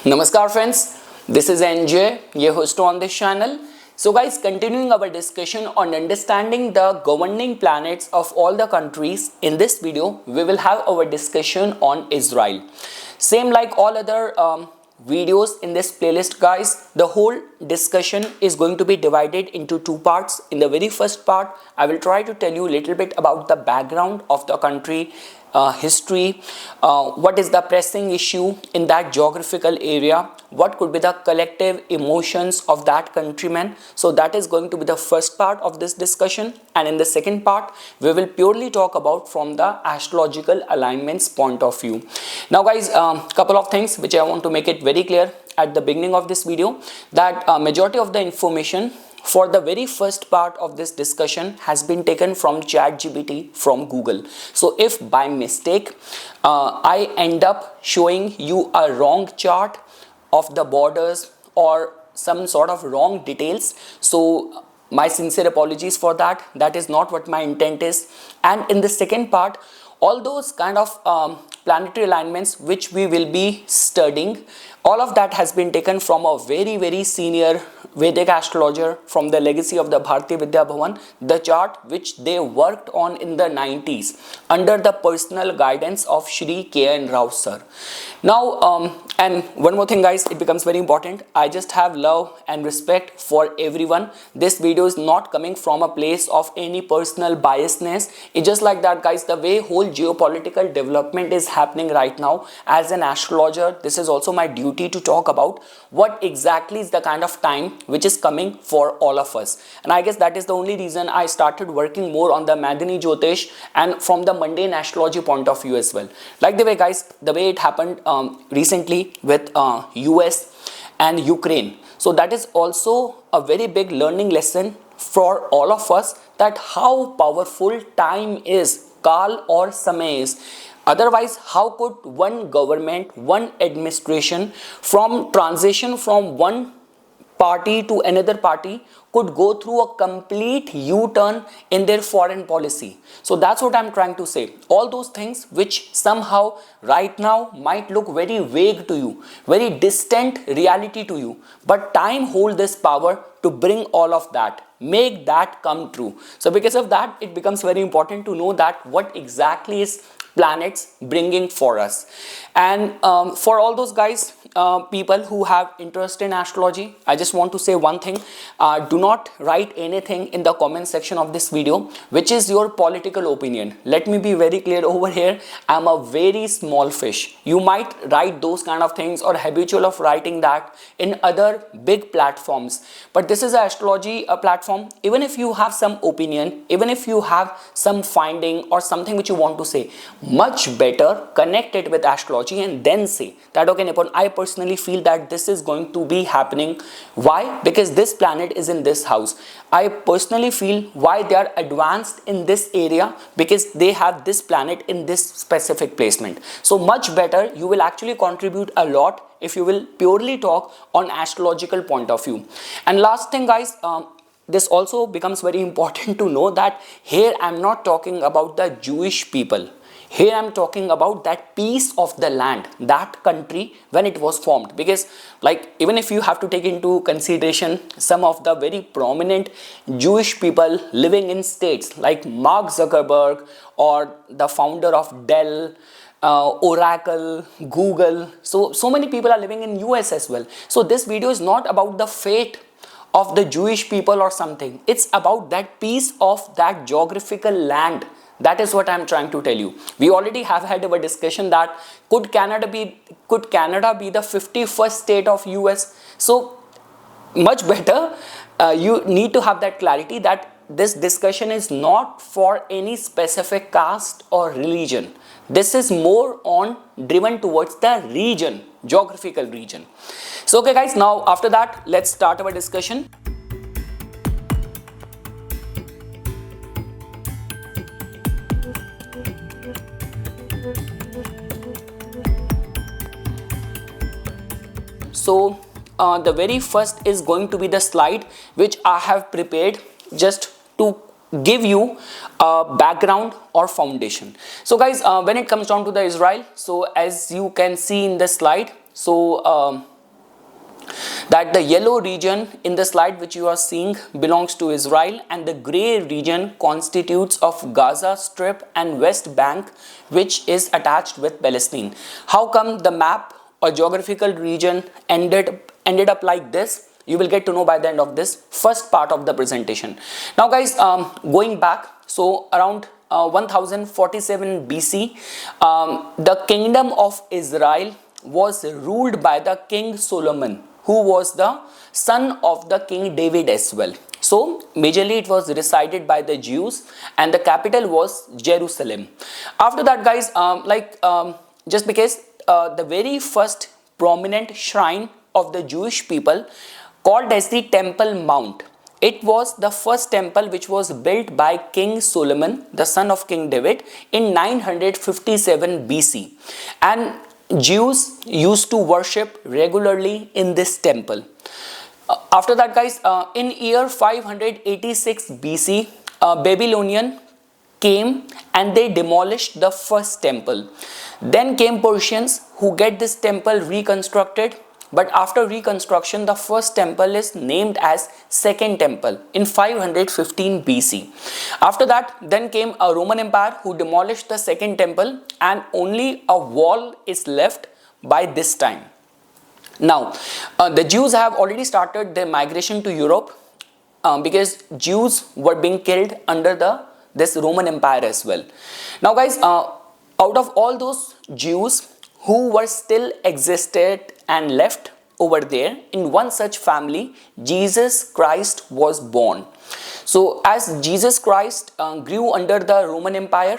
Namaskar friends, this is NJ, your host on this channel. So guys, continuing our discussion on understanding the governing planets of all the countries, in this video we will have our discussion on Israel. Same like all other videos in this playlist guys, the whole discussion is going to be divided into two parts. In the very first part, I will try to tell you a little bit about the background of the country, history, what is the pressing issue in that geographical area, what could be the collective emotions of that countrymen. So that is going to be the first part of this discussion, and in the second part we will purely talk about from the astrological alignments point of view. Now guys, couple of things which I want to make it very clear at the beginning of this video, that majority of the information for the very first part of this discussion has been taken from ChatGPT from Google. So if by mistake I end up showing you a wrong chart of the borders or some sort of wrong details, so my sincere apologies for that. That is not what my intent is. And in the second part, all those kind of planetary alignments which we will be studying, all of that has been taken from a very senior Vedic astrologer from the legacy of the Bharatiya Vidya Bhavan, the chart which they worked on in the 90s under the personal guidance of Shri K.N. Rao sir. Now and one more thing guys, it becomes very important, I just have love and respect for everyone. This video is not coming from a place of any personal biasness. It's just like that guys, the way whole geopolitical development is happening right now, as an astrologer this is also my duty to talk about what exactly is the kind of time which is coming for all of us. And I guess that is the only reason I started working more on the Madani Jyotish and from the mundane astrology point of view as well. Like the way guys, the way it happened recently with US and Ukraine. So that is also a very big learning lesson for all of us, that how powerful time is, Kal or Samay is. Otherwise, how could one government, one administration from transition from one party to another party could go through a complete U-turn in their foreign policy? So that's what I'm trying to say. All those things which somehow right now might look very vague to you, very distant reality to you, but time holds this power to bring all of that, make that come true. So because of that, it becomes very important to know that what exactly is planets bringing for us. And for all those guys, people who have interest in astrology, I just want to say one thing, do not write anything in the comment section of this video which is your political opinion. Let me be very clear over here, I'm a very small fish. You might write those kind of things or habitual of writing that in other big platforms, but this is an astrology platform. Even if you have some opinion, even if you have some finding or something which you want to say, much better connect it with astrology and then say that okay Nipun, I personally feel that this is going to be happening. Why? Because this planet is in this house. I personally feel why they are advanced in this area, because they have this planet in this specific placement. So much better, you will actually contribute a lot if you will purely talk on astrological point of view. And last thing guys, this also becomes very important to know that here I'm not talking about the Jewish people. Here I'm talking about that piece of the land, that country when it was formed. Because like even if you have to take into consideration some of the very prominent Jewish people living in states like Mark Zuckerberg or the founder of Dell, Oracle, Google, so many people are living in US as well. So this video is not about the fate of the Jewish people or something. It's about that piece of that geographical land. That is what I'm trying to tell you. We already have had our discussion that could Canada be the 51st state of US? So much better, you need to have that clarity that this discussion is not for any specific caste or religion. This is more on driven towards the region, geographical region. So okay guys, now after that, let's start our discussion. So the very first is going to be the slide which I have prepared just to give you a background or foundation. So guys, when it comes down to the Israel, so as you can see in the slide, so that the yellow region in the slide which you are seeing belongs to Israel, and the gray region constitutes of Gaza Strip and West Bank, which is attached with Palestine. How come the map or geographical region ended up like this? You will get to know by the end of this first part of the presentation. Now guys, going back, so around 1047 BC, the kingdom of Israel was ruled by the King Solomon, who was the son of the King David as well. So majorly it was resided by the Jews, and the capital was Jerusalem. After that guys, just because the very first prominent shrine of the Jewish people, called as the Temple Mount, it was the first temple which was built by King Solomon, the son of King David, in 957 BC, and Jews used to worship regularly in this temple. After that guys, in year 586 BC, Babylonian came and they demolished the first temple. Then came Persians, who get this temple reconstructed, but after reconstruction the first temple is named as Second Temple in 515 BC. After that then came a Roman Empire, who demolished the second temple, and only a wall is left by this time. Now the Jews have already started their migration to Europe, because Jews were being killed under this Roman Empire as well. Now guys, out of all those Jews who were still existed and left over there, in one such family Jesus Christ was born. So as Jesus Christ grew under the Roman Empire,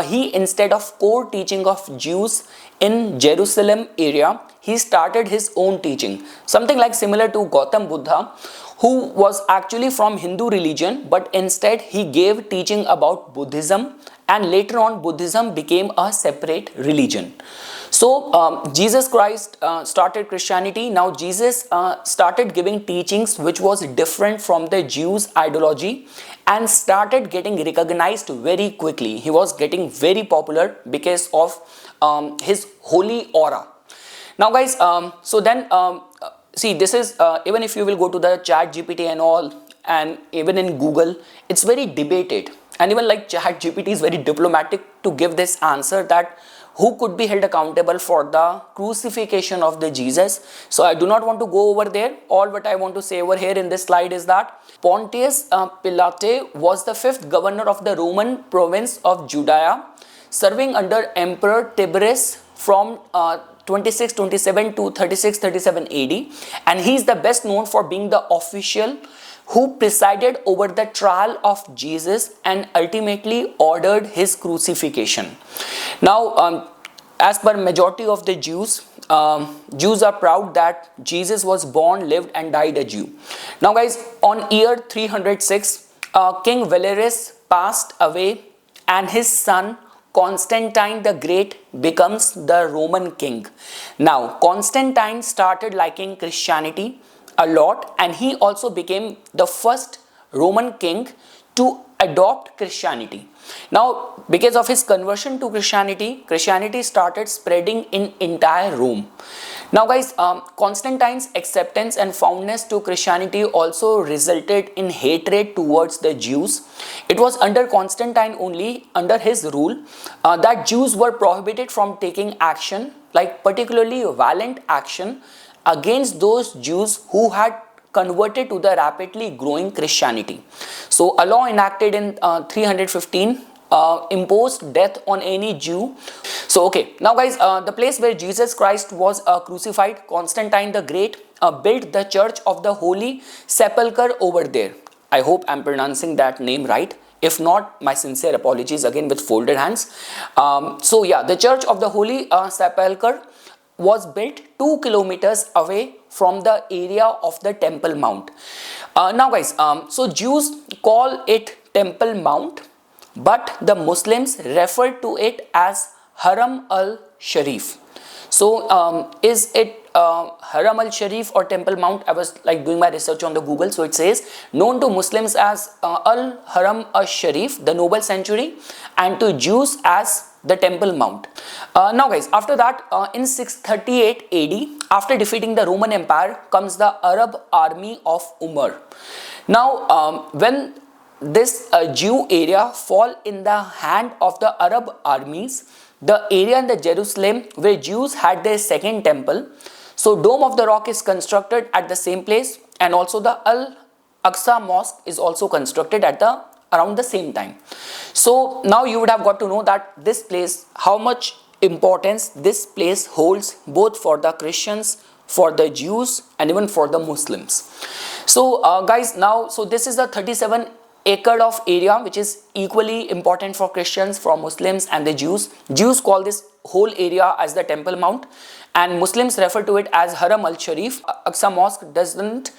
he, instead of core teaching of Jews in Jerusalem area, he started his own teaching, something like similar to Gautam Buddha, who was actually from Hindu religion, but instead he gave teaching about Buddhism, and later on Buddhism became a separate religion. So Jesus Christ started Christianity. Now Jesus started giving teachings which was different from the Jews' ideology, and started getting recognized very quickly. He was getting very popular because of his holy aura. Now guys, see, this is even if you will go to the Chat GPT and all, and even in Google, it's very debated, and even like Chat GPT is very diplomatic to give this answer that who could be held accountable for the crucifixion of the Jesus. So I do not want to go over there. All what I want to say over here in this slide is that Pontius Pilate was the fifth governor of the Roman province of Judea, serving under Emperor Tiberius from 2627 to 3637 AD, and he is the best known for being the official who presided over the trial of Jesus and ultimately ordered his crucifixion. Now, as per majority of the Jews, Jews are proud that Jesus was born, lived and died a Jew. Now guys, on year 306, King Valerius passed away, and his son Constantine the Great becomes the Roman king. Now Constantine started liking Christianity a lot, and he also became the first Roman king to adopt Christianity. Now because of his conversion to Christianity, Christianity started spreading in entire Rome. Now guys, Constantine's acceptance and fondness to Christianity also resulted in hatred towards the Jews. It was under Constantine only, under his rule, that Jews were prohibited from taking action, like particularly violent action, against those Jews who had converted to the rapidly growing Christianity. So a law enacted in 315 imposed death on any Jew. So okay, now guys, the place where Jesus Christ was crucified, Constantine the Great built the Church of the Holy Sepulchre over there. I hope I'm pronouncing that name right. If not, my sincere apologies again with folded hands. So yeah, the Church of the Holy Sepulchre was built 2 kilometers away from the area of the Temple Mount. Now guys, so Jews call it Temple Mount, but the Muslims refer to it as Haram al-Sharif. So is it Haram al-Sharif or Temple Mount? I was like doing my research on the Google, so it says known to Muslims as Al-Haram al-Sharif, the Noble Sanctuary, and to Jews as the Temple Mount. Now guys, after that, in 638 AD, after defeating the Roman Empire, comes the Arab army of Umar. Now, when this Jew area fall in the hand of the Arab armies, the area in the Jerusalem where Jews had their second temple, so Dome of the Rock is constructed at the same place, and also the Al-Aqsa Mosque is also constructed at the around the same time. So now you would have got to know that this place, how much importance this place holds both for the Christians, for the Jews, and even for the Muslims. So guys, now so this is the 37 acre of area which is equally important for Christians, for Muslims and the Jews. Jews call this whole area as the Temple Mount, and Muslims refer to it as Haram al-Sharif. Aqsa Mosque doesn't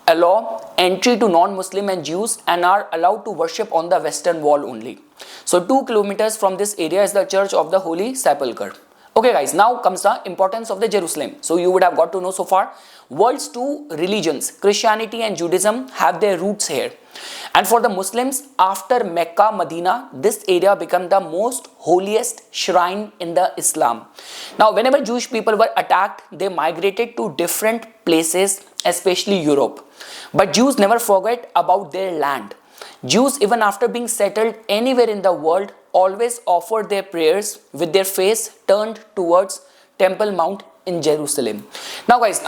allow entry to non-Muslim and Jews and are allowed to worship on the western wall only. So 2 kilometers from this area is the Church of the Holy Sepulchre. Okay guys, now comes the importance of the Jerusalem. So you would have got to know so far, world's two religions, Christianity and Judaism, have their roots here. And for the Muslims, after Mecca, Medina, this area became the most holiest shrine in the Islam. Now whenever Jewish people were attacked, they migrated to different places, especially Europe. But Jews never forget about their land. Jews, even after being settled anywhere in the world, always offered their prayers with their face turned towards Temple Mount in Jerusalem. Now guys,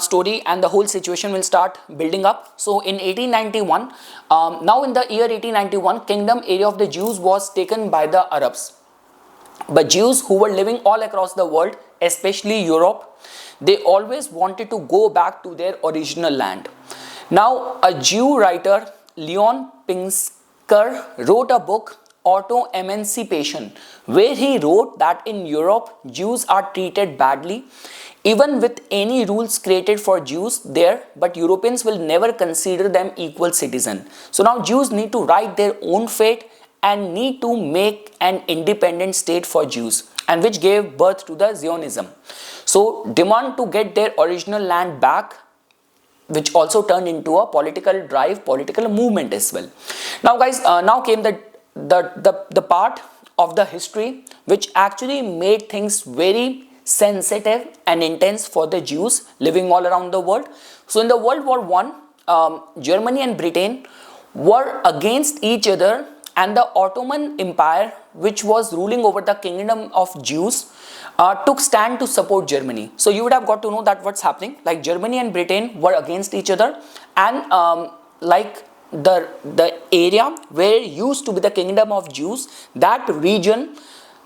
story and the whole situation will start building up. So in 1891, now in the year 1891, kingdom area of the Jews was taken by the Arabs. But Jews who were living all across the world, especially Europe, they always wanted to go back to their original land. Now a Jew writer, Leon Pinsker, wrote a book, Auto-Emancipation, where he wrote that in Europe, Jews are treated badly, even with any rules created for Jews there, but Europeans will never consider them equal citizen. So now Jews need to write their own fate and need to make an independent state for Jews, and which gave birth to the Zionism. So demand to get their original land back, which also turned into a political drive, political movement as well. Now guys, now came the part of the history which actually made things very sensitive and intense for the Jews living all around the world. So in the World War I, Germany and Britain were against each other, and the Ottoman Empire, which was ruling over the kingdom of Jews, took stand to support Germany. So you would have got to know that what's happening, like Germany and Britain were against each other, and like the area where used to be the kingdom of Jews, that region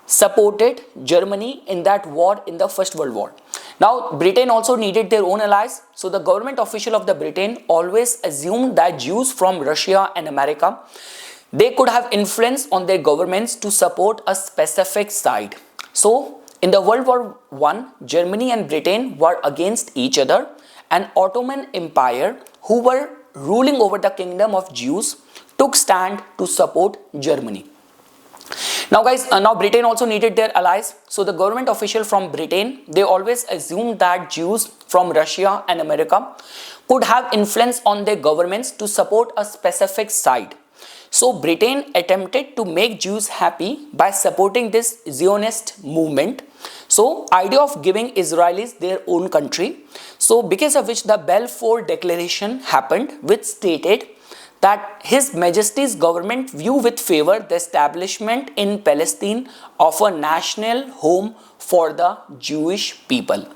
supported Germany in that war, in the First World War. Now Britain also needed their own allies, so the government official of the Britain always assumed that Jews from Russia and America, they could have influence on their governments to support a specific side. So in the World War I, Germany and Britain were against each other, and Ottoman Empire, who were ruling over the kingdom of Jews, took stand to support Germany. Now guys, now Britain also needed their allies, so the government official from Britain, they always assumed that Jews from Russia and America could have influence on their governments to support a specific side. So Britain attempted to make Jews happy by supporting this Zionist movement. So idea of giving Israelis their own country. So because of which the Balfour Declaration happened, which stated that His Majesty's government view with favor the establishment in Palestine of a national home for the Jewish people.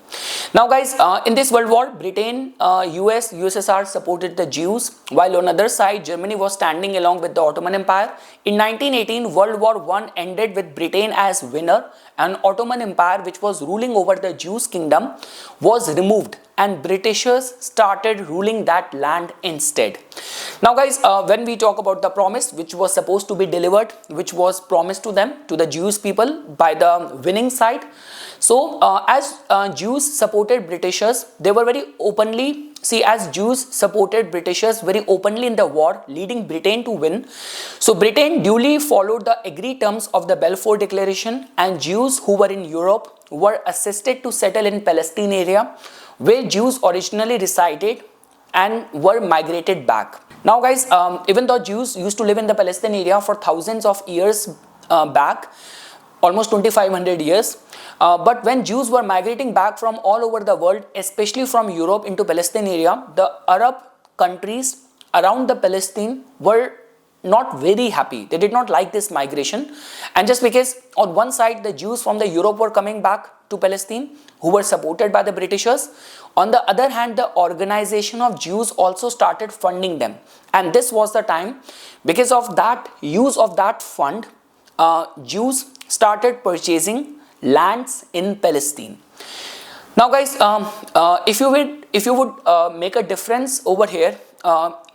Now guys, in this World War, Britain, US, USSR supported the Jews, while on the other side, Germany was standing along with the Ottoman Empire. In 1918, World War I ended with Britain as winner, and Ottoman Empire, which was ruling over the Jews' kingdom, was removed, and Britishers started ruling that land instead. Now guys, when we talk about the promise which was supposed to be delivered, which was promised to them, to the Jewish people by the winning side. So as Jews supported Britishers, they were very openly, as Jews supported Britishers very openly in the war, leading Britain to win. So Britain duly followed the agreed terms of the Balfour Declaration, and Jews who were in Europe were assisted to settle in Palestine area, where Jews originally resided and were migrated back. Now guys, even though Jews used to live in the Palestine area for thousands of years back, almost 2500 years. But when Jews were migrating back from all over the world, especially from Europe into Palestine area, the Arab countries around the Palestine were not very happy. They did not like this migration. And just because on one side the Jews from the Europe were coming back to Palestine, who were supported by the Britishers, on the other hand the organization of Jews also started funding them. And this was the time, because of that use of that fund, Jews started purchasing lands in Palestine. Now guys, if you would make a difference over here,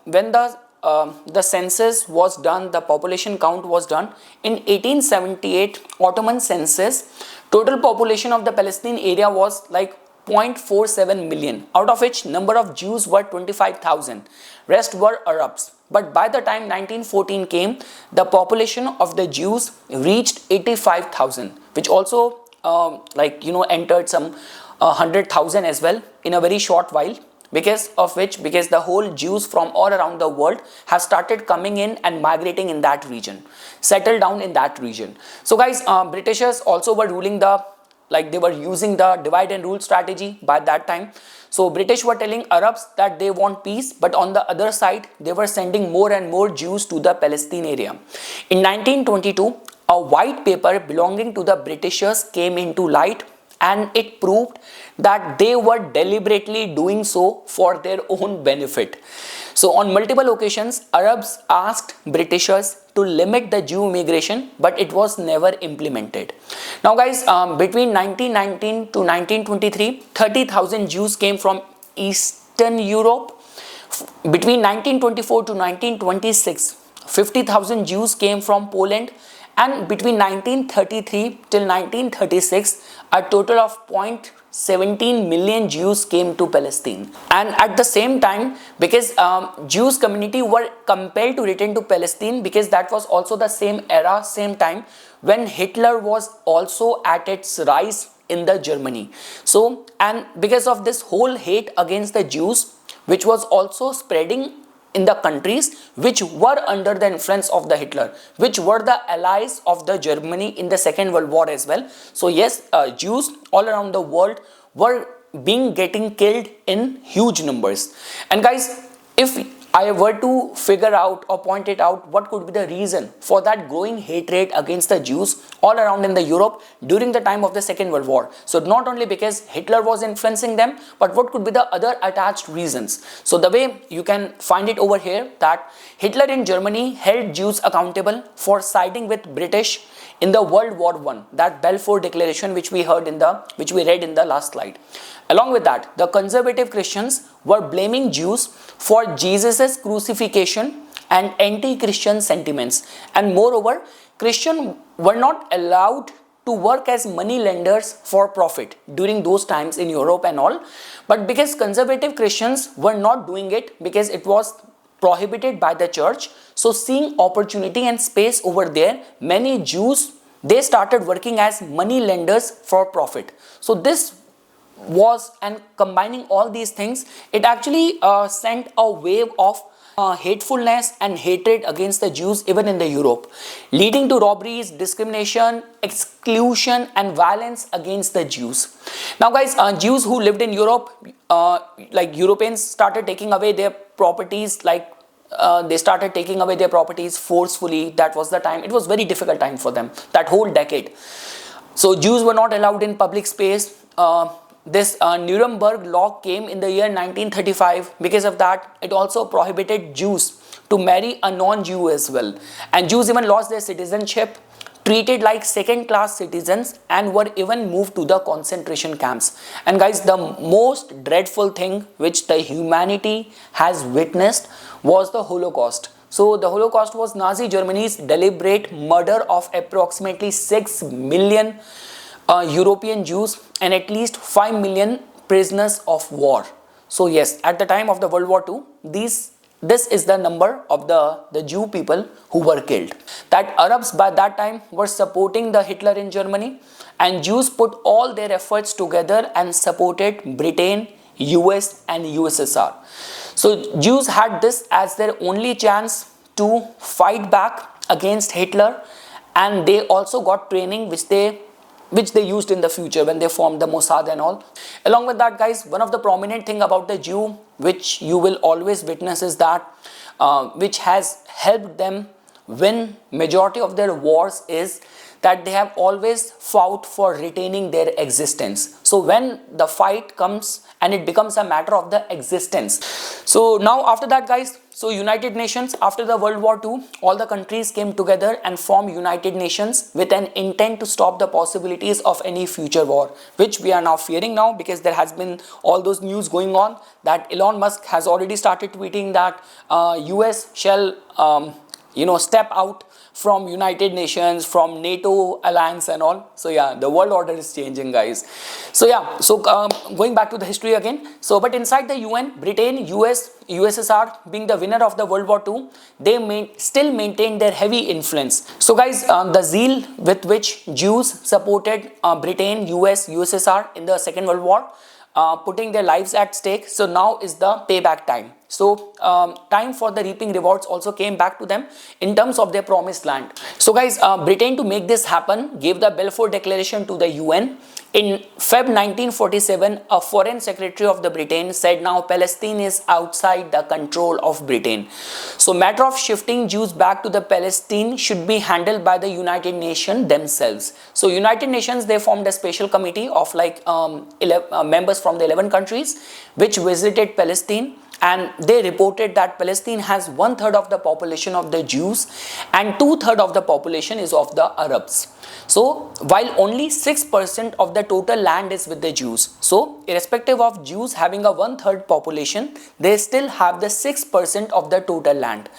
when the census was done, the population count was done in 1878 Ottoman census, total population of the Palestine area was like 0.47 million, out of which number of Jews were 25,000, rest were Arabs. But by the time 1914 came, the population of the Jews reached 85,000, which also entered some 100,000 as well in a very short while. Because the whole Jews from all around the world have started coming in and migrating in that region, settled down in that region. So guys, Britishers also were ruling they were using the divide and rule strategy by that time. So British were telling Arabs that they want peace, but on the other side they were sending more and more Jews to the Palestine area. In 1922, a white paper belonging to the Britishers came into light, and it proved that they were deliberately doing so for their own benefit. So on multiple occasions, Arabs asked Britishers to limit the Jew immigration, but it was never implemented. Now guys, between 1919 to 1923, 30,000 Jews came from Eastern Europe. Between 1924 to 1926, 50,000 Jews came from Poland. And between 1933 till 1936, a total of 0.17 million Jews came to Palestine. And at the same time, because Jews community were compelled to return to Palestine, because that was also the same era, same time when Hitler was also at its rise in the Germany. So, and because of this whole hate against the Jews, which was also spreading in the countries which were under the influence of the Hitler, which were the allies of the Germany in the Second World War as well. So yes, Jews all around the world were getting killed in huge numbers. And guys, if I were to figure out or point it out what could be the reason for that growing hatred against the Jews all around in the Europe during the time of the Second World War. So not only because Hitler was influencing them, but what could be the other attached reasons. So the way you can find it over here, that Hitler in Germany held Jews accountable for siding with British in the World War I, that Balfour Declaration which we read in the last slide. Along with that, the conservative Christians were blaming Jews for Jesus' crucifixion and anti-Christian sentiments. And moreover, Christians were not allowed to work as money lenders for profit during those times in Europe and all. But because conservative Christians were not doing it, because it was prohibited by the church, so seeing opportunity and space over there, many Jews, they started working as money lenders for profit. So this was, and combining all these things, it actually sent a wave of hatefulness and hatred against the Jews even in the Europe, leading to robberies, discrimination, exclusion and violence against the Jews. Now guys, Jews who lived in Europe, like Europeans started taking away their properties, they started taking away their properties forcefully. That was the time. It was very difficult time for them, that whole decade. So Jews were not allowed in public space. This Nuremberg law came in the year 1935. Because of that, it also prohibited Jews to marry a non-Jew as well. And Jews even lost their citizenship, treated like second-class citizens, and were even moved to the concentration camps. And guys, the most dreadful thing which the humanity has witnessed was the Holocaust. So the Holocaust was Nazi Germany's deliberate murder of approximately 6 million European Jews and at least 5 million prisoners of war. So yes, at the time of the World War II, this is the number of the Jew people who were killed. That Arabs by that time were supporting the Hitler in Germany, and Jews put all their efforts together and supported Britain, US and USSR. So Jews had this as their only chance to fight back against Hitler and they also got training which they used in the future when they formed the Mossad and all. Along with that, guys, one of the prominent thing about the Jew which you will always witness is that which has helped them win majority of their wars is that they have always fought for retaining their existence. So when the fight comes and it becomes a matter of the existence. So now after that, guys, so United Nations, after the World War II, all the countries came together and formed United Nations with an intent to stop the possibilities of any future war, which we are now fearing now, because there has been all those news going on that Elon Musk has already started tweeting that US shall step out from United Nations, from NATO alliance and all. So yeah, the world order is changing, guys. So yeah, so going back to the history again. So but inside the UN, Britain, US, USSR being the winner of the World War II, they still maintained their heavy influence. So guys, the zeal with which Jews supported Britain, US, USSR in the Second World War, putting their lives at stake. So now is the payback time. So time for the reaping rewards also came back to them in terms of their promised land. So guys, Britain, to make this happen, gave the Balfour Declaration to the UN. In Feb 1947, a foreign secretary of the Britain said now Palestine is outside the control of Britain. So matter of shifting Jews back to the Palestine should be handled by the United Nations themselves. So United Nations, they formed a special committee of members from the 11 countries which visited Palestine, and they reported that Palestine has 1/3 of the population of the Jews and 2/3 of the population is of the Arabs. So while only 6% of the total land is with the Jews, so irrespective of Jews having a 1/3 population, they still have the 6% of the total land.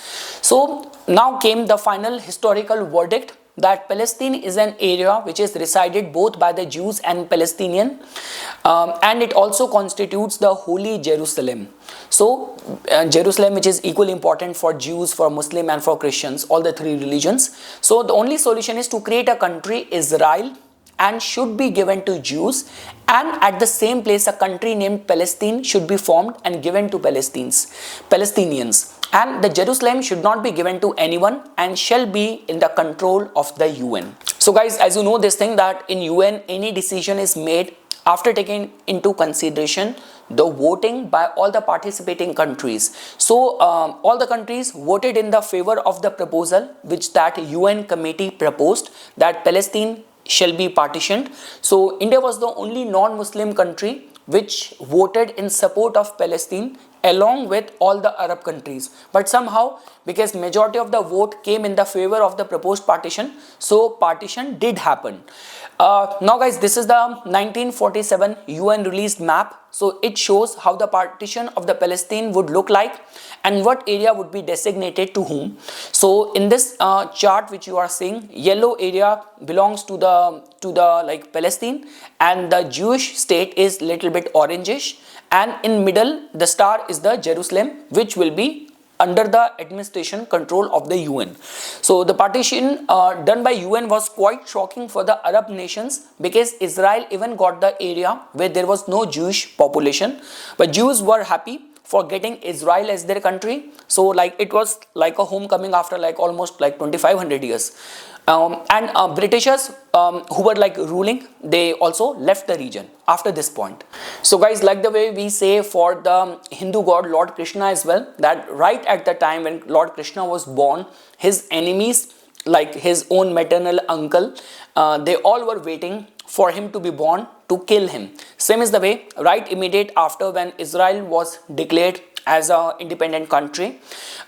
So now came the final historical verdict that Palestine is an area which is resided both by the Jews and Palestinian, and it also constitutes the Holy Jerusalem. So Jerusalem, which is equally important for Jews, for Muslim and for Christians, all the three religions. So the only solution is to create a country, Israel, and should be given to Jews, and at the same place a country named Palestine should be formed and given to Palestinians. And the Jerusalem should not be given to anyone and shall be in the control of the UN. So guys, as you know this thing that in UN any decision is made after taking into consideration the voting by all the participating countries. So all the countries voted in the favor of the proposal which that UN committee proposed, that Palestine shall be partitioned. So India was the only non-Muslim country which voted in support of Palestine along with all the Arab countries. But somehow, because majority of the vote came in the favor of the proposed partition, so partition did happen. Now guys, this is the 1947 UN released map. So it shows how the partition of the Palestine would look like and what area would be designated to whom. So in this chart which you are seeing, yellow area belongs to the like Palestine, and the Jewish state is little bit orangish, and in middle the star is the Jerusalem, which will be under the administration control of the UN. So the partition done by UN was quite shocking for the Arab nations, because Israel even got the area where there was no Jewish population, but Jews were happy for getting Israel as their country. So like it was like a homecoming after like almost like 2500 years. And Britishers who were like ruling, they also left the region after this point. So guys, like the way we say for the Hindu god Lord Krishna as well, that right at the time when Lord Krishna was born, his enemies, like his own maternal uncle, they all were waiting for him to be born to kill him. Same is the way right immediate after when Israel was declared as an independent country,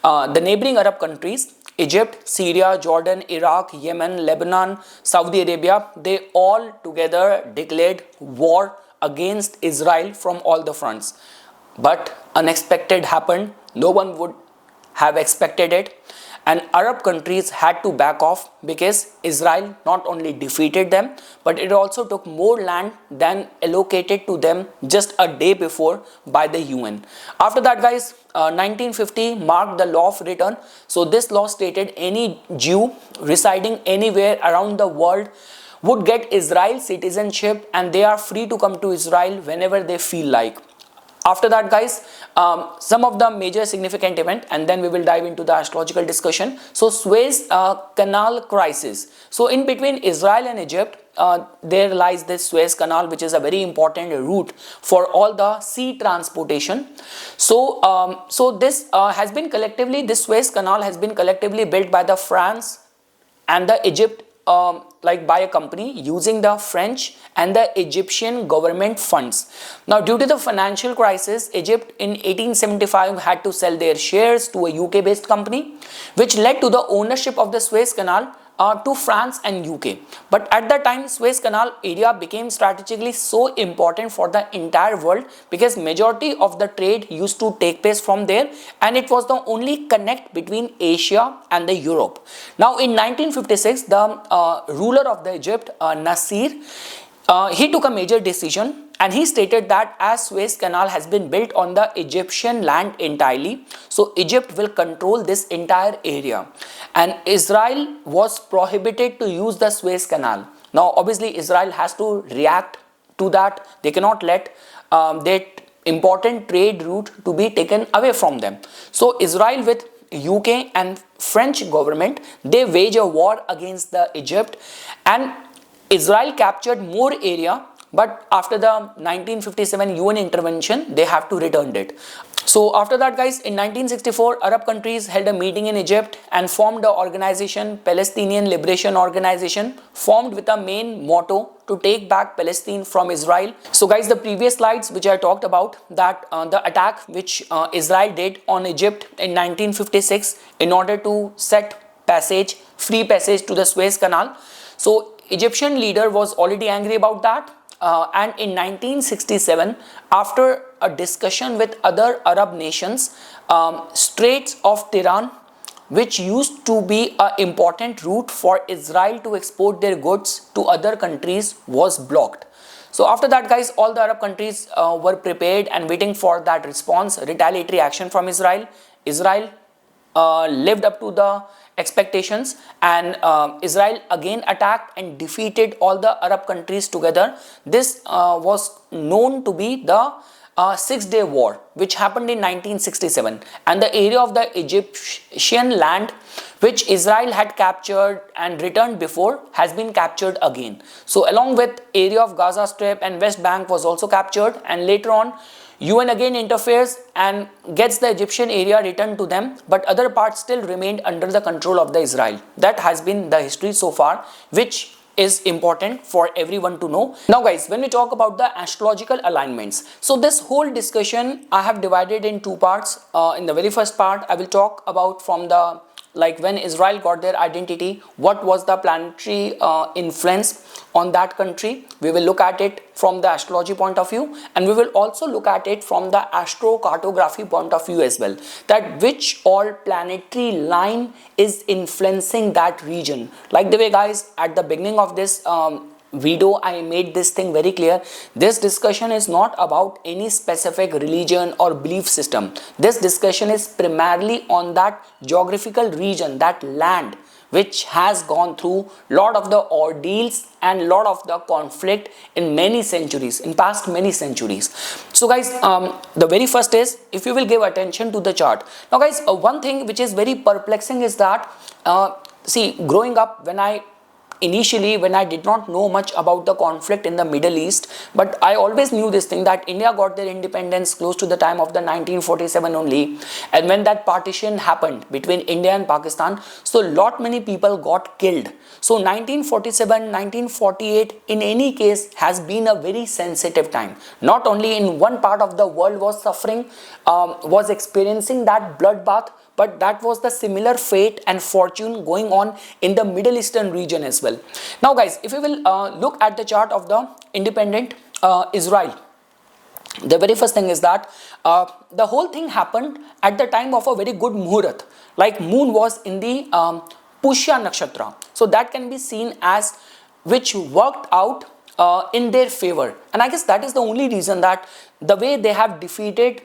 the neighboring Arab countries, Egypt, Syria, Jordan, Iraq, Yemen, Lebanon, Saudi Arabia, they all together declared war against Israel from all the fronts. But unexpected happened. No one would have expected it. And Arab countries had to back off, because Israel not only defeated them, but it also took more land than allocated to them just a day before by the UN. After that, guys, 1950 marked the law of return. So this law stated any Jew residing anywhere around the world would get Israel citizenship, and they are free to come to Israel whenever they feel like. After that, guys, some of the major significant event, and then we will dive into the astrological discussion. So Suez Canal crisis. So in between Israel and Egypt, there lies this Suez Canal, which is a very important route for all the sea transportation. So this has been collectively, this Suez Canal has been collectively built by the France and the Egypt, like by a company using the French and the Egyptian government funds. Now, due to the financial crisis, Egypt in 1875 had to sell their shares to a UK based company, which led to the ownership of the Suez Canal to France and UK. But at that time, Suez Canal area became strategically so important for the entire world because majority of the trade used to take place from there, and it was the only connect between Asia and the Europe. Now in 1956, the ruler of the Egypt, Nasir, he took a major decision, and he stated that as Suez Canal has been built on the Egyptian land entirely, so Egypt will control this entire area, and Israel was prohibited to use the Suez Canal. Now obviously Israel has to react to that. They cannot let that important trade route to be taken away from them. So Israel with UK and French government, they wage a war against the Egypt, and Israel captured more area, but after the 1957 UN intervention, they have to return it. So after that, guys, in 1964, Arab countries held a meeting in Egypt and formed the organization Palestinian Liberation Organization, formed with a main motto to take back Palestine from Israel. So guys, the previous slides which I talked about, that the attack which Israel did on Egypt in 1956 in order to set passage, free passage to the Suez Canal. So Egyptian leader was already angry about that, and in 1967, after a discussion with other Arab nations, Straits of Tiran, which used to be an important route for Israel to export their goods to other countries, was blocked. So after that, guys, all the Arab countries were prepared and waiting for that response, retaliatory action from Israel. Israel lived up to the expectations, and Israel again attacked and defeated all the Arab countries together. This was known to be the Six-Day War, which happened in 1967, and the area of the Egyptian land which Israel had captured and returned before has been captured again. So along with area of Gaza Strip and West Bank was also captured, and later on UN again interferes and gets the Egyptian area returned to them, but other parts still remained under the control of the Israel. That has been the history so far, which is important for everyone to know. Now guys, when we talk about the astrological alignments, so this whole discussion I have divided in two parts. In the very first part, I will talk about from the when Israel got their identity, what was the planetary influence on that country. We will look at it from the astrology point of view, and we will also look at it from the astrocartography point of view as well, that which all planetary line is influencing that region. Like the way, guys, at the beginning of this video I made this thing very clear. This discussion is not about any specific religion or belief system. This discussion is primarily on that geographical region, that land which has gone through lot of the ordeals and lot of the conflict in many centuries, in past many centuries. So guys, the very first is, if you will give attention to the chart. Now guys, one thing which is very perplexing is that see, growing up, initially when I did not know much about the conflict in the Middle East, but I always knew this thing, that India got their independence close to the time of the 1947 only, and when that partition happened between India and Pakistan, so lot many people got killed. So 1947, 1948 in any case has been a very sensitive time. Not only in one part of the world was suffering, was experiencing that bloodbath, but that was the similar fate and fortune going on in the Middle Eastern region as well. Now guys, if you will look at the chart of the independent Israel, the very first thing is that the whole thing happened at the time of a very good Muhurat. Like moon was in the Pushya Nakshatra. So that can be seen as which worked out in their favor. And I guess that is the only reason that the way they have defeated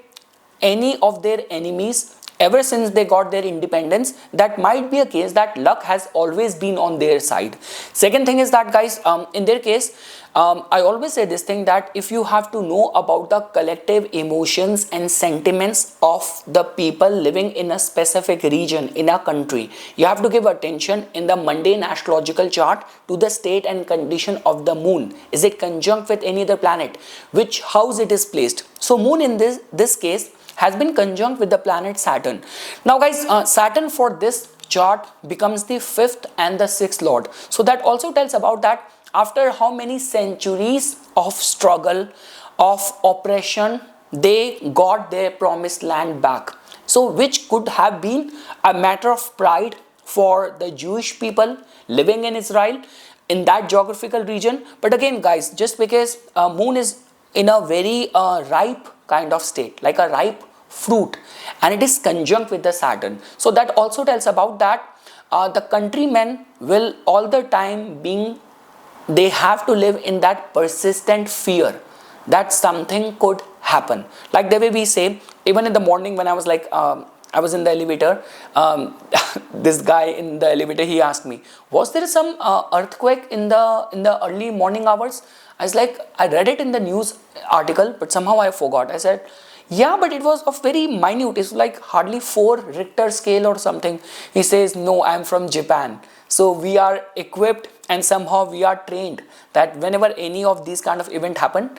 any of their enemies ever since they got their independence, that might be a case that luck has always been on their side. Second thing is that, guys, in their case, I always say this thing, that if you have to know about the collective emotions and sentiments of the people living in a specific region in a country, you have to give attention in the mundane astrological chart to the state and condition of the moon. Is it conjunct with any other planet? Which house it is placed? So moon in this case has been conjunct with the planet Saturn. Now, guys, Saturn for this chart becomes the 5th and the 6th lord. So that also tells about that after how many centuries of struggle, of oppression, they got their promised land back. So which could have been a matter of pride for the Jewish people living in Israel, in that geographical region. But again, guys, just because moon is in a very ripe kind of state, like a ripe fruit, and it is conjunct with the Saturn, so that also tells about that the countrymen will all the time being, they have to live in that persistent fear that something could happen. Like the way we say, even in the morning when I was like I was in the elevator, this guy in the elevator, he asked me, was there some earthquake in the early morning hours? I was like, I read it in the news article, but somehow I forgot. I said, yeah, but it was of very minute. It's like hardly 4 Richter scale or something. He says, no, I'm from Japan. So we are equipped and somehow we are trained that whenever any of these kind of event happen,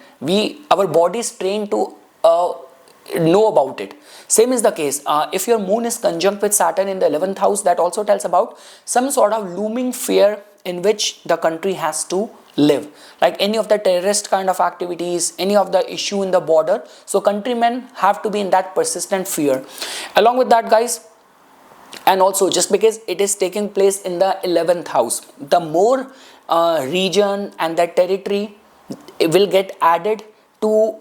our body is trained to know about it. Same is the case if your moon is conjunct with Saturn in the 11th house, that also tells about some sort of looming fear in which the country has to live, like any of the terrorist kind of activities, any of the issue in the border. So countrymen have to be in that persistent fear. Along with that, guys, and also just because it is taking place in the 11th house, the more region and the territory will get added to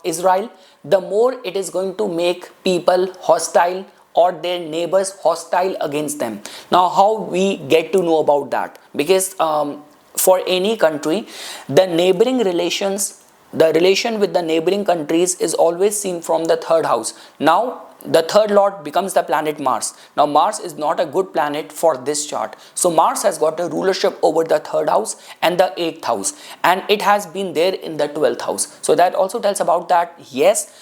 Israel, the more it is going to make people hostile or their neighbors hostile against them. Now, how we get to know about that? Because for any country, the neighboring relations, the relation with the neighboring countries is always seen from the 3rd house. Now, the 3rd lord becomes the planet Mars. Now, Mars is not a good planet for this chart. So, Mars has got a rulership over the 3rd house and the 8th house, and it has been there in the 12th house. So, that also tells about that, yes,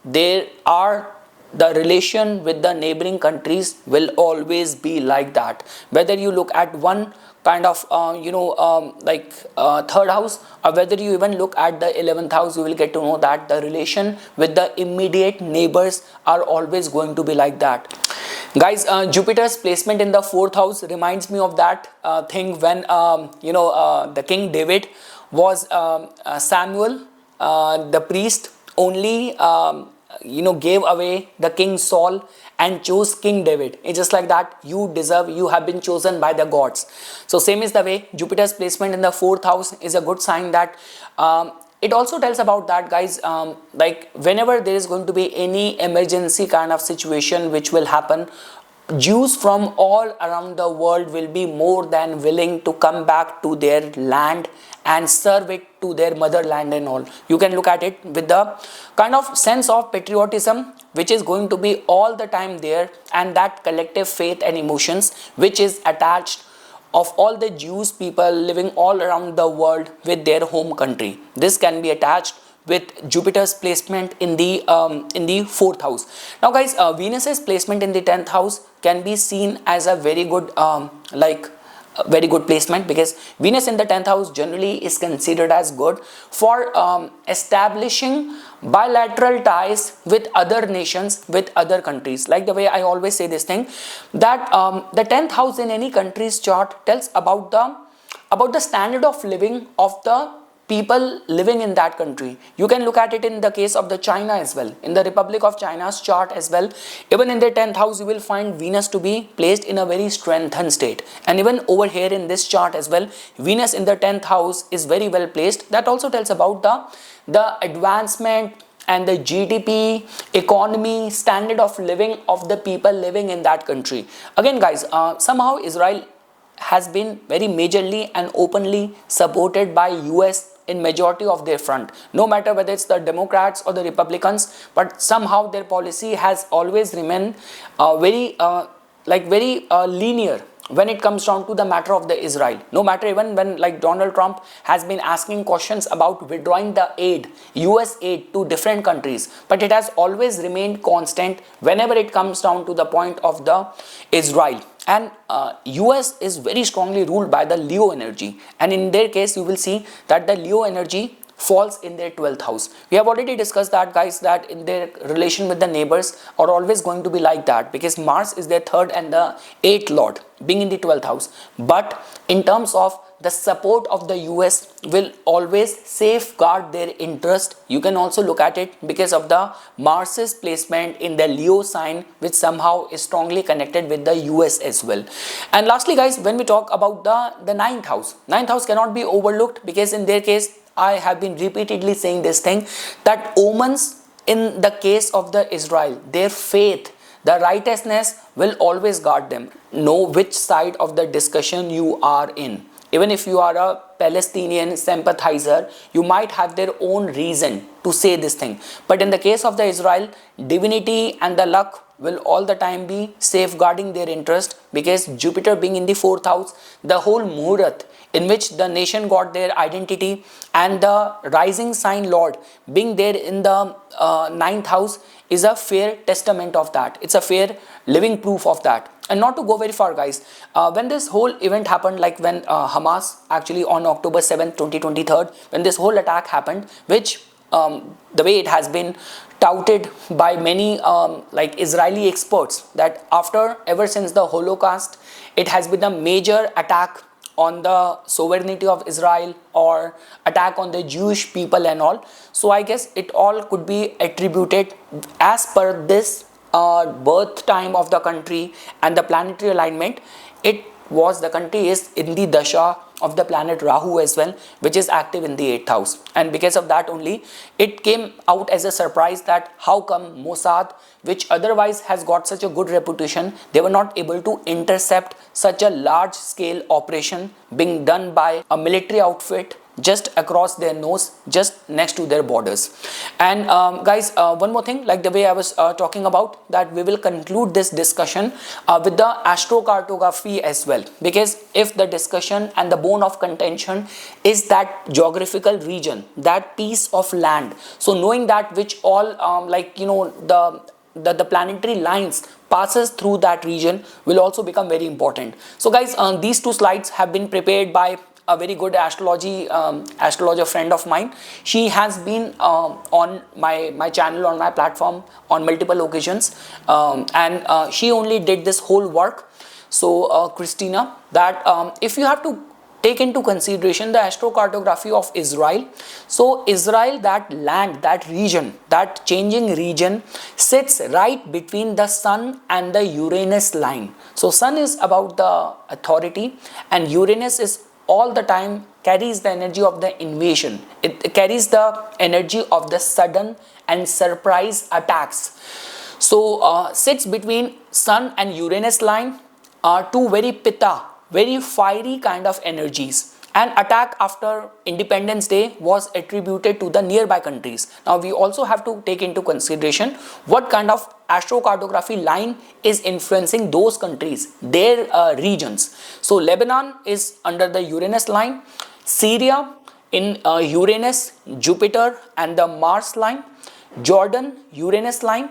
there are, the relation with the neighboring countries will always be like that. Whether you look at one kind of 3rd house, or whether you even look at the 11th house, you will get to know that the relation with the immediate neighbors are always going to be like that. Guys, Jupiter's placement in the 4th house reminds me of that thing when the King David was Samuel the priest only gave away the King Saul and chose King David. It's just like that, you have been chosen by the gods. So same is the way Jupiter's placement in the 4th house is a good sign that it also tells about that, guys, like whenever there is going to be any emergency kind of situation which will happen, Jews from all around the world will be more than willing to come back to their land and serve it to their motherland and all. You can look at it with the kind of sense of patriotism which is going to be all the time there, and that collective faith and emotions which is attached of all the Jews people living all around the world with their home country. This can be attached with Jupiter's placement in the 4th house. Now, guys, Venus's placement in the 10th house can be seen as a very good very good placement, because Venus in the 10th house generally is considered as good for establishing bilateral ties with other nations, with other countries. Like the way I always say this thing, that the 10th house in any country's chart tells about the standard of living of the people living in that country. You can look at it in the case of the China as well. In the Republic of China's chart as well, even in the 10th house, you will find Venus to be placed in a very strengthened state. And even over here in this chart as well, Venus in the 10th house is very well placed. That also tells about the advancement and the GDP, economy, standard of living of the people living in that country. Again, guys, somehow Israel has been very majorly and openly supported by US in majority of their front, no matter whether it's the Democrats or the Republicans, but somehow their policy has always remained very linear when it comes down to the matter of the Israel. No matter even when like Donald Trump has been asking questions about withdrawing the aid, US aid to different countries, but it has always remained constant whenever it comes down to the point of the Israel. And US is very strongly ruled by the Leo energy, and in their case you will see that the Leo energy falls in their 12th house. We have already discussed that, guys, that in their relation with the neighbors are always going to be like that, because Mars is their 3rd and the 8th lord being in the 12th house. But in terms of the support of the US will always safeguard their interest. You can also look at it because of the Mars's placement in the Leo sign, which somehow is strongly connected with the US as well. And lastly, guys, when we talk about the 9th house cannot be overlooked, because in their case, I have been repeatedly saying this thing, that omens in the case of the Israel, their faith, the righteousness will always guard them. Know which side of the discussion you are in. Even if you are a Palestinian sympathizer, you might have their own reason to say this thing. But in the case of the Israel, divinity and the luck will all the time be safeguarding their interest, because Jupiter being in the 4th house, the whole Muhurat in which the nation got their identity, and the rising sign lord being there in the 9th house is a fair testament of that. It's a fair living proof of that. And not to go very far, guys, when this whole event happened, like when Hamas actually on October 7th, 2023, when this whole attack happened, which the way it has been touted by many like Israeli experts, that ever since the Holocaust, it has been a major attack on the sovereignty of Israel, or attack on the Jewish people and all. So I guess it all could be attributed as per this birth time of the country and the planetary alignment. The country is in the dasha of the planet Rahu as well, which is active in the 8th house. And because of that only, it came out as a surprise that how come Mossad, which otherwise has got such a good reputation, they were not able to intercept such a large scale operation being done by a military outfit just across their nose, just next to their borders. And guys, one more thing, like the way I was talking about, that we will conclude this discussion with the astrocartography as well, because if the discussion and the bone of contention is that geographical region, that piece of land, so knowing that which all the planetary lines passes through that region will also become very important. So guys, these two slides have been prepared by a very good astrologer friend of mine. She has been on my channel, on my platform on multiple occasions, and she only did this whole work. So Christina, that if you have to take into consideration the astrocartography of Israel, so Israel, that land, that region, that changing region sits right between the Sun and the Uranus line. So Sun is about the authority, and Uranus is all the time carries the energy of the invasion. It carries the energy of the sudden and surprise attacks. So sits between Sun and Uranus line are two very pitta, very fiery kind of energies. An attack after Independence Day was attributed to the nearby countries. Now we also have to take into consideration what kind of astrocartography line is influencing those countries, their regions. So Lebanon is under the Uranus line, Syria in Uranus, Jupiter and the Mars line, Jordan Uranus line,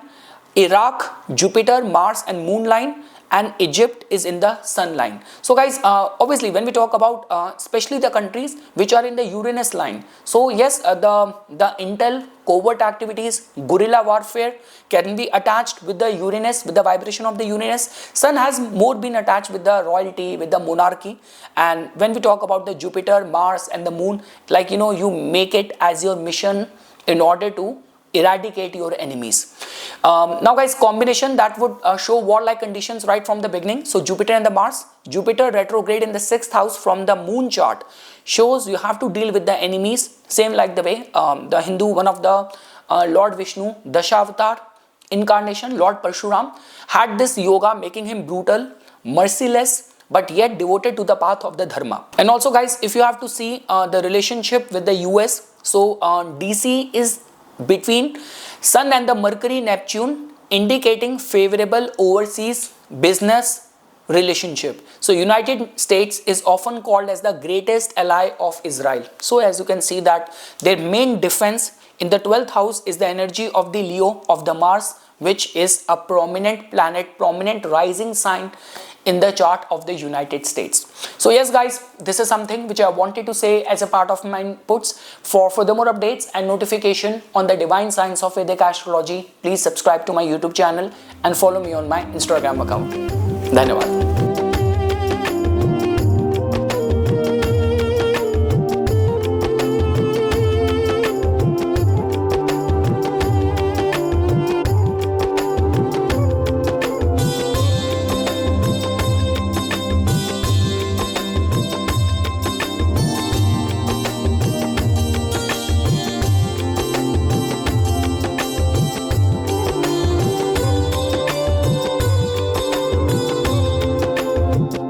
Iraq, Jupiter, Mars and Moon line, and Egypt is in the Sun line. So guys, obviously when we talk about especially the countries which are in the Uranus line, so yes, the intel, covert activities, guerrilla warfare can be attached with the Uranus, with the vibration of the Uranus. Sun has more been attached with the royalty, with the monarchy. And when we talk about the Jupiter, Mars and the Moon, like you make it as your mission in order to eradicate your enemies. Now guys, combination that would show warlike conditions right from the beginning. So Jupiter and the Mars, Jupiter retrograde in the 6th house from the moon chart shows you have to deal with the enemies. Same like the way the Hindu, one of the Lord Vishnu, Dashavatar incarnation, Lord Parshuram, had this yoga making him brutal, merciless, but yet devoted to the path of the dharma. And also guys, if you have to see the relationship with the US, so DC is between Sun and the Mercury Neptune, indicating favorable overseas business relationship. So United States is often called as the greatest ally of Israel. So as you can see that their main defense in the 12th house is the energy of the Leo of the Mars, which is a prominent planet, prominent rising sign in the chart of the United States. So yes guys, this is something which I wanted to say as a part of my inputs. For furthermore updates and notification on the divine science of Vedic astrology, please subscribe to my YouTube channel and follow me on my Instagram account. धन्यवाद.